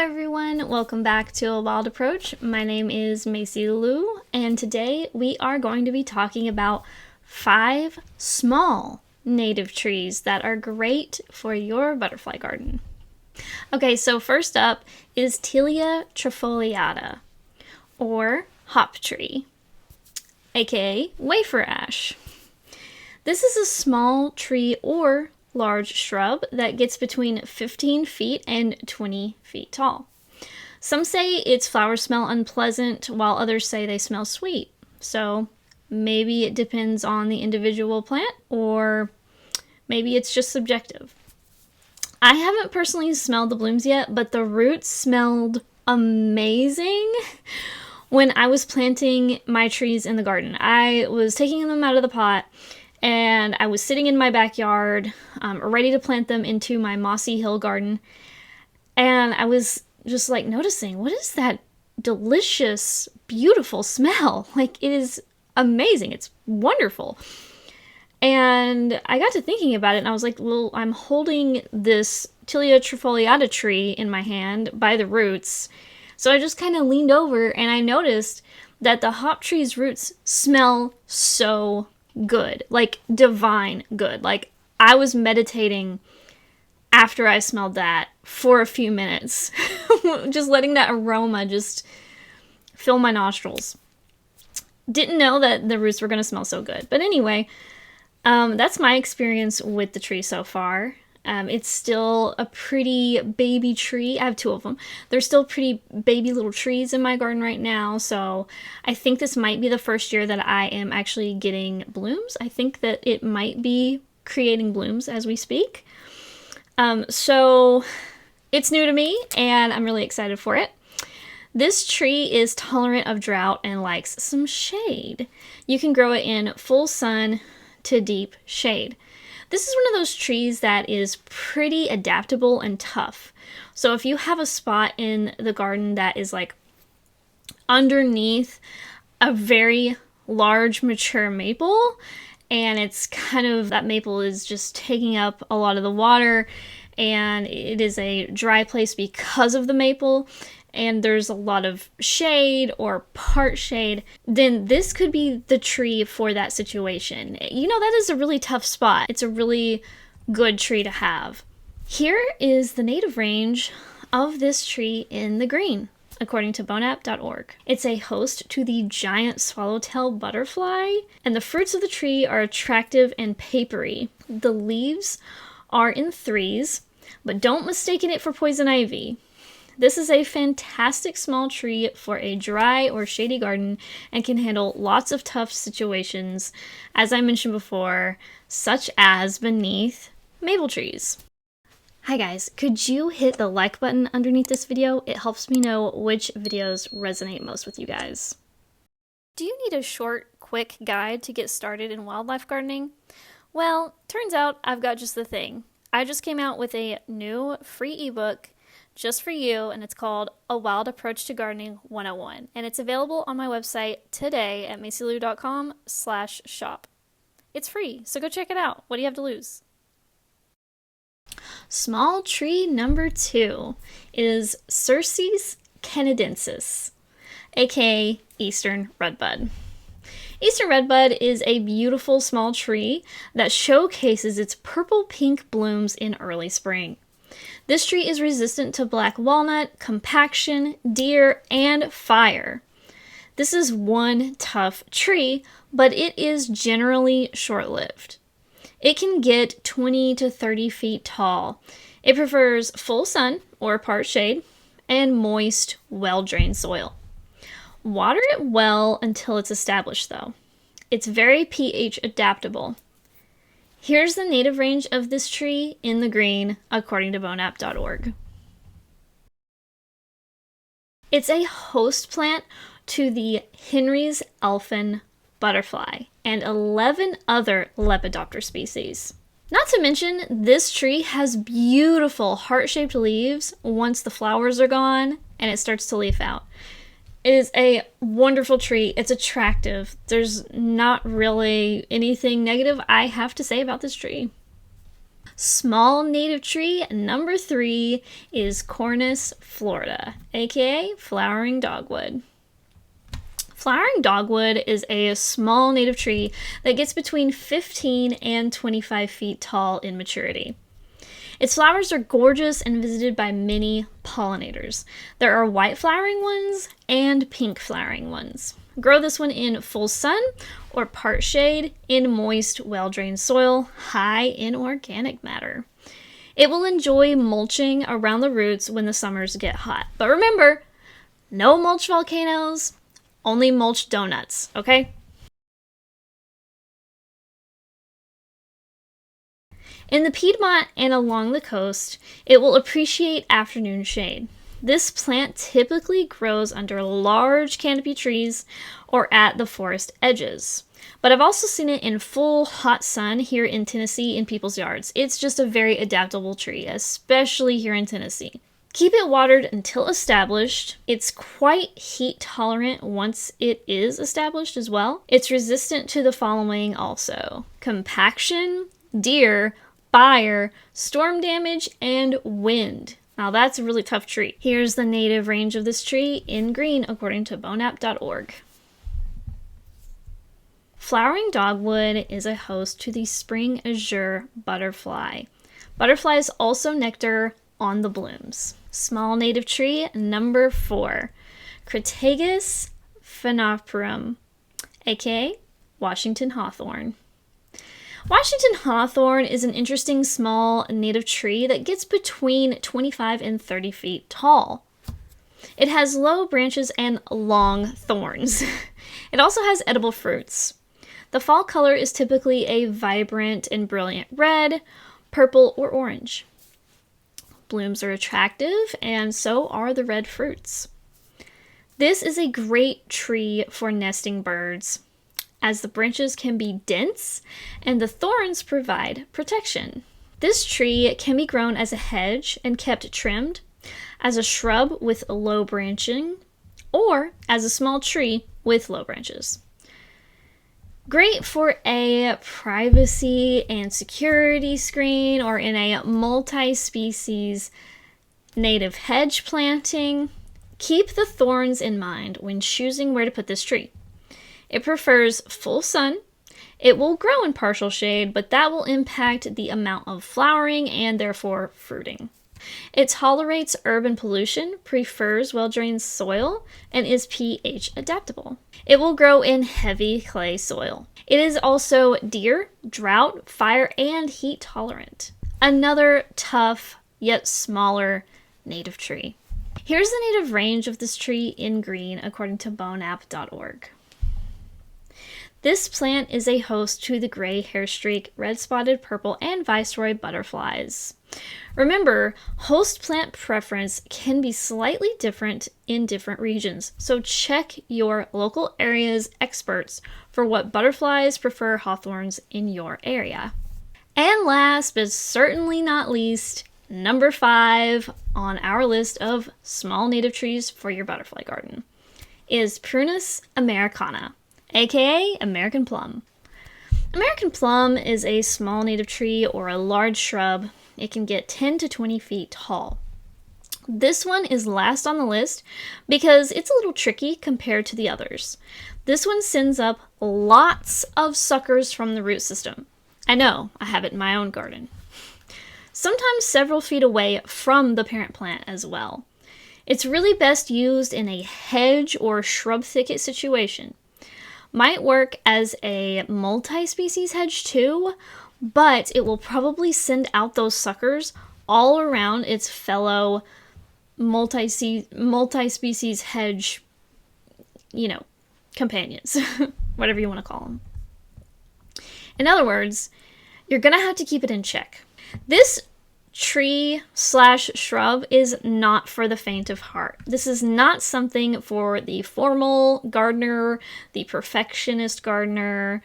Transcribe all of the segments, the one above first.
everyone, welcome back to A Wild Approach. My name is Macy Lou, and today we are going to be talking about 5 small native trees that are great for your butterfly garden. Okay, so first up is Tilia trifoliata, or hop tree, aka wafer ash. This is a small tree or large shrub that gets between 15 feet and 20 feet tall. Some say its flowers smell unpleasant, while others say they smell sweet. So maybe it depends on the individual plant, or maybe it's just subjective. I haven't personally smelled the blooms yet, but the roots smelled amazing. When I was planting my trees in the garden, I was taking them out of the pot and I was sitting in my backyard, ready to plant them into my mossy hill garden. And I was just like noticing, what is that delicious, beautiful smell? Like, it is amazing. It's wonderful. And I got to thinking about it, and I was like, well, I'm holding this Tilia trifoliata tree in my hand by the roots. So I just kind of leaned over and I noticed that the hop tree's roots smell so good, like divine good. Like, I was meditating after I smelled that for a few minutes, just letting that aroma just fill my nostrils. Didn't know that the roots were going to smell so good. But anyway, that's my experience with the tree so far. It's still a pretty baby tree. I have 2 of them. They're still pretty baby little trees in my garden right now, so I think this might be the first year that I am actually getting blooms. I think that it might be creating blooms as we speak. So it's new to me, and I'm really excited for it. This tree is tolerant of drought and likes some shade. You can grow it in full sun to deep shade. This is one of those trees that is pretty adaptable and tough. So if you have a spot in the garden that is like underneath a very large mature maple, and it's kind of, that maple is just taking up a lot of the water, and it is a dry place because of the maple, and there's a lot of shade or part shade, then this could be the tree for that situation. You know, that is a really tough spot. It's a really good tree to have. Here is the native range of this tree in the green, according to boneapp.org. It's a host to the giant swallowtail butterfly, and the fruits of the tree are attractive and papery. The leaves are in 3s, but don't mistake it for poison ivy. This is a fantastic small tree for a dry or shady garden and can handle lots of tough situations, as I mentioned before, such as beneath maple trees. Hi guys, could you hit the like button underneath this video? It helps me know which videos resonate most with you guys. Do you need a short, quick guide to get started in wildlife gardening? Well, turns out I've got just the thing. I just came out with a new free ebook just for you, and it's called A Wild Approach to Gardening 101, and it's available on my website today at macylou.com/shop. It's free, so go check it out. What do you have to lose? Small tree number 2 is Cercis canadensis, aka Eastern Redbud. Eastern Redbud is a beautiful small tree that showcases its purple-pink blooms in early spring. This tree is resistant to black walnut, compaction, deer, and fire. This is one tough tree, but it is generally short-lived. It can get 20 to 30 feet tall. It prefers full sun or part shade and moist, well-drained soil. Water it well until it's established, though. It's very pH adaptable. Here's the native range of this tree in the green, according to boneapp.org. It's a host plant to the Henry's elfin butterfly and 11 other Lepidopter species. Not to mention, this tree has beautiful heart-shaped leaves once the flowers are gone and it starts to leaf out. It is a wonderful tree. It's attractive. There's not really anything negative I have to say about this tree. Small native tree number 3 is Cornus florida, aka flowering dogwood. Flowering dogwood is a small native tree that gets between 15 and 25 feet tall in maturity. Its flowers are gorgeous and visited by many pollinators. There are white flowering ones and pink flowering ones. Grow this one in full sun or part shade in moist, well-drained soil, high in organic matter. It will enjoy mulching around the roots when the summers get hot. But remember, no mulch volcanoes, only mulch donuts, okay? In the Piedmont and along the coast, it will appreciate afternoon shade. This plant typically grows under large canopy trees or at the forest edges. But I've also seen it in full hot sun here in Tennessee in people's yards. It's just a very adaptable tree, especially here in Tennessee. Keep it watered until established. It's quite heat tolerant once it is established as well. It's resistant to the following also: compaction, deer, fire, storm damage, and wind. Now that's a really tough tree. Here's the native range of this tree in green according to bonapp.org. Flowering dogwood is a host to the spring azure butterfly. Butterflies also nectar on the blooms. Small native tree number 4, Crataegus phaneroperum, aka Washington hawthorn. Washington hawthorn is an interesting small native tree that gets between 25 and 30 feet tall. It has low branches and long thorns. It also has edible fruits. The fall color is typically a vibrant and brilliant red, purple, or orange. Blooms are attractive, and so are the red fruits. This is a great tree for nesting birds, as the branches can be dense and the thorns provide protection. This tree can be grown as a hedge and kept trimmed, as a shrub with low branching, or as a small tree with low branches. Great for a privacy and security screen or in a multi-species native hedge planting. Keep the thorns in mind when choosing where to put this tree. It prefers full sun. It will grow in partial shade, but that will impact the amount of flowering and therefore fruiting. It tolerates urban pollution, prefers well-drained soil, and is pH adaptable. It will grow in heavy clay soil. It is also deer, drought, fire, and heat tolerant. Another tough yet smaller native tree. Here's the native range of this tree in green according to bonapp.org. This plant is a host to the gray hairstreak, red-spotted purple, and viceroy butterflies. Remember, host plant preference can be slightly different in different regions, so check your local area's experts for what butterflies prefer hawthorns in your area. And last but certainly not least, number 5 on our list of small native trees for your butterfly garden is Prunus americana, aka American plum. American plum is a small native tree or a large shrub. It can get 10 to 20 feet tall. This one is last on the list because it's a little tricky compared to the others. This one sends up lots of suckers from the root system. I know, I have it in my own garden. Sometimes several feet away from the parent plant as well. It's really best used in a hedge or shrub thicket situation. Might work as a multi-species hedge too, but it will probably send out those suckers all around its fellow multi-species hedge, companions, whatever you want to call them. In other words, you're going to have to keep it in check. This tree/shrub is not for the faint of heart. This is not something for the formal gardener, the perfectionist gardener.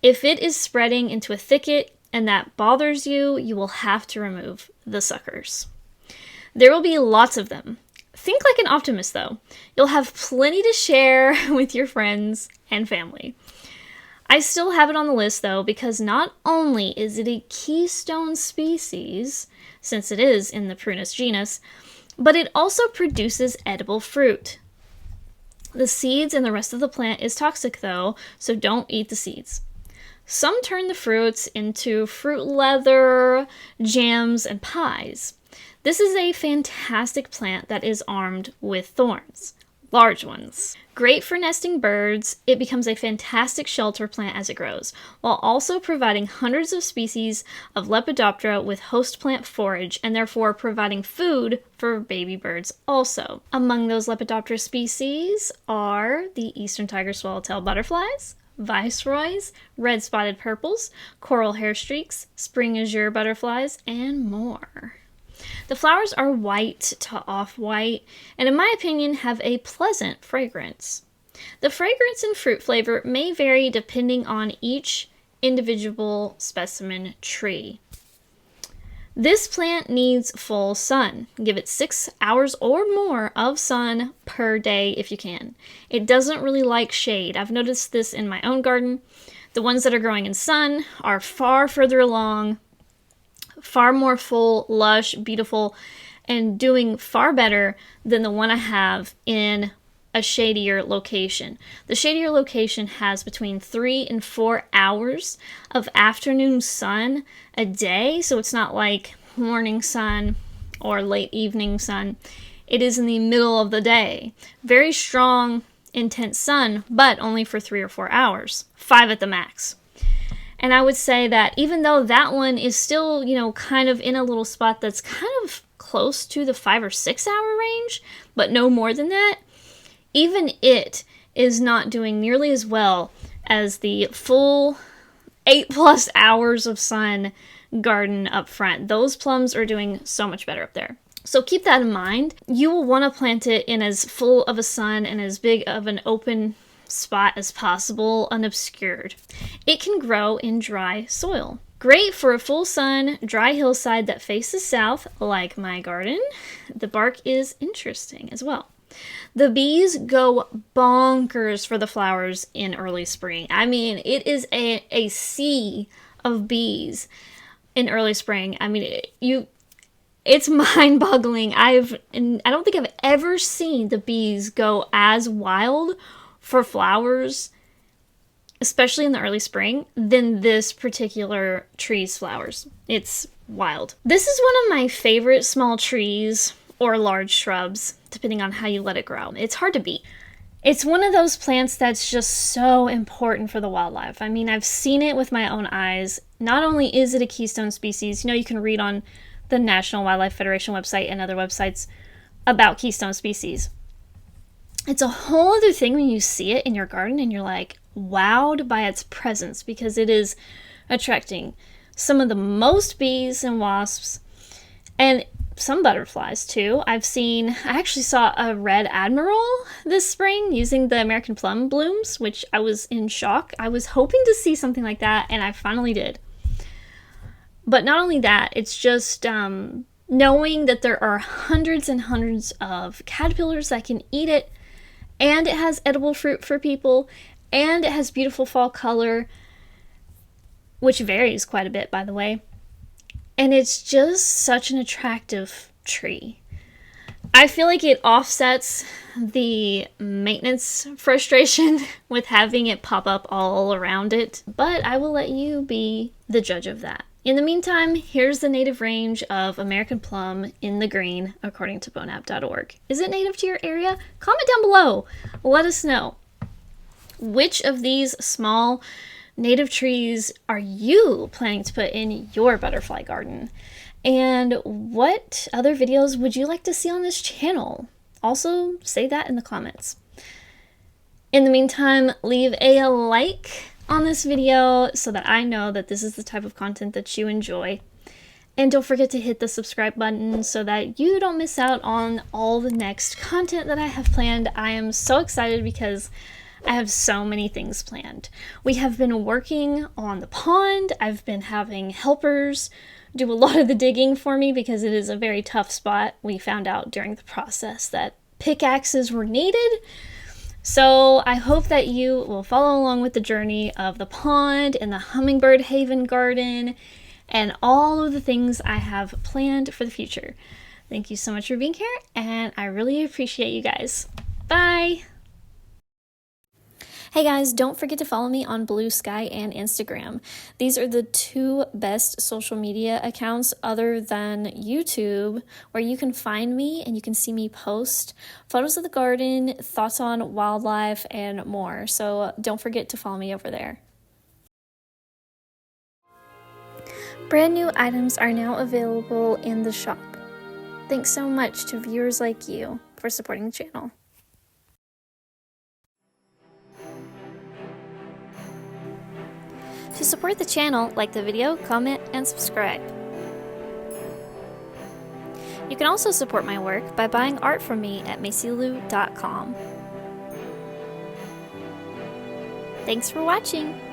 If it is spreading into a thicket and that bothers you, you will have to remove the suckers. There will be lots of them. Think like an optimist though. You'll have plenty to share with your friends and family. I still have it on the list though, because not only is it a keystone species, since it is in the Prunus genus, but it also produces edible fruit. The seeds and the rest of the plant is toxic though, so don't eat the seeds. Some turn the fruits into fruit leather, jams, and pies. This is a fantastic plant that is armed with thorns, large ones. Great for nesting birds, it becomes a fantastic shelter plant as it grows, while also providing hundreds of species of Lepidoptera with host plant forage, and therefore providing food for baby birds also. Among those Lepidoptera species are the eastern tiger swallowtail butterflies, viceroys, red-spotted purples, coral hair streaks, spring azure butterflies, and more. The flowers are white to off-white, and in my opinion have a pleasant fragrance. The fragrance and fruit flavor may vary depending on each individual specimen tree. This plant needs full sun. Give it 6 hours or more of sun per day if you can. It doesn't really like shade. I've noticed this in my own garden. The ones that are growing in sun are far further along, far more full, lush, beautiful, and doing far better than the one I have in a shadier location. The shadier location has between 3 and 4 hours of afternoon sun a day, so it's not like morning sun or late evening sun. It is in the middle of the day. Very strong, intense sun, but only for 3 or 4 hours, 5 at the max. And I would say that even though that one is still, kind of in a little spot that's kind of close to the 5 or 6 hour range, but no more than that, even it is not doing nearly as well as the full 8+ hours of sun garden up front. Those plums are doing so much better up there. So keep that in mind. You will want to plant it in as full of a sun and as big of an open spot as possible, unobscured. It can grow in dry soil. Great for a full sun, dry hillside that faces south, like my garden. The bark is interesting as well. The bees go bonkers for the flowers in early spring. I mean, it is a sea of bees in early spring. I mean, it's mind-boggling. I don't think I've ever seen the bees go as wild for flowers, especially in the early spring, than this particular tree's flowers. It's wild. This is one of my favorite small trees or large shrubs, depending on how you let it grow. It's hard to beat. It's one of those plants that's just so important for the wildlife. I mean, I've seen it with my own eyes. Not only is it a keystone species, you can read on the National Wildlife Federation website and other websites about keystone species. It's a whole other thing when you see it in your garden and you're like wowed by its presence, because it is attracting some of the most bees and wasps and some butterflies too. I actually saw a red admiral this spring using the American plum blooms, which I was in shock. I was hoping to see something like that, and I finally did. But not only that, it's just knowing that there are hundreds and hundreds of caterpillars that can eat it, and it has edible fruit for people, and it has beautiful fall color, which varies quite a bit, by the way. And it's just such an attractive tree. I feel like it offsets the maintenance frustration with having it pop up all around it, but I will let you be the judge of that. In the meantime, here's the native range of American plum in the green, according to bonap.org. Is it native to your area? Comment down below. Let us know. Which of these small native trees are you planning to put in your butterfly garden? And what other videos would you like to see on this channel? Also, say that in the comments. In the meantime, leave a like on this video so that I know that this is the type of content that you enjoy. And don't forget to hit the subscribe button so that you don't miss out on all the next content that I have planned. I am so excited because I have so many things planned. We have been working on the pond. I've been having helpers do a lot of the digging for me because it is a very tough spot. We found out during the process that pickaxes were needed. So I hope that you will follow along with the journey of the pond and the Hummingbird Haven garden and all of the things I have planned for the future. Thank you so much for being here, and I really appreciate you guys. Bye! Hey guys, don't forget to follow me on Blue Sky and Instagram. These are the two best social media accounts other than YouTube where you can find me and you can see me post photos of the garden, thoughts on wildlife, and more. So don't forget to follow me over there. Brand new items are now available in the shop. Thanks so much to viewers like you for supporting the channel. To support the channel, like the video, comment, and subscribe. You can also support my work by buying art from me at macylu.com. Thanks for watching!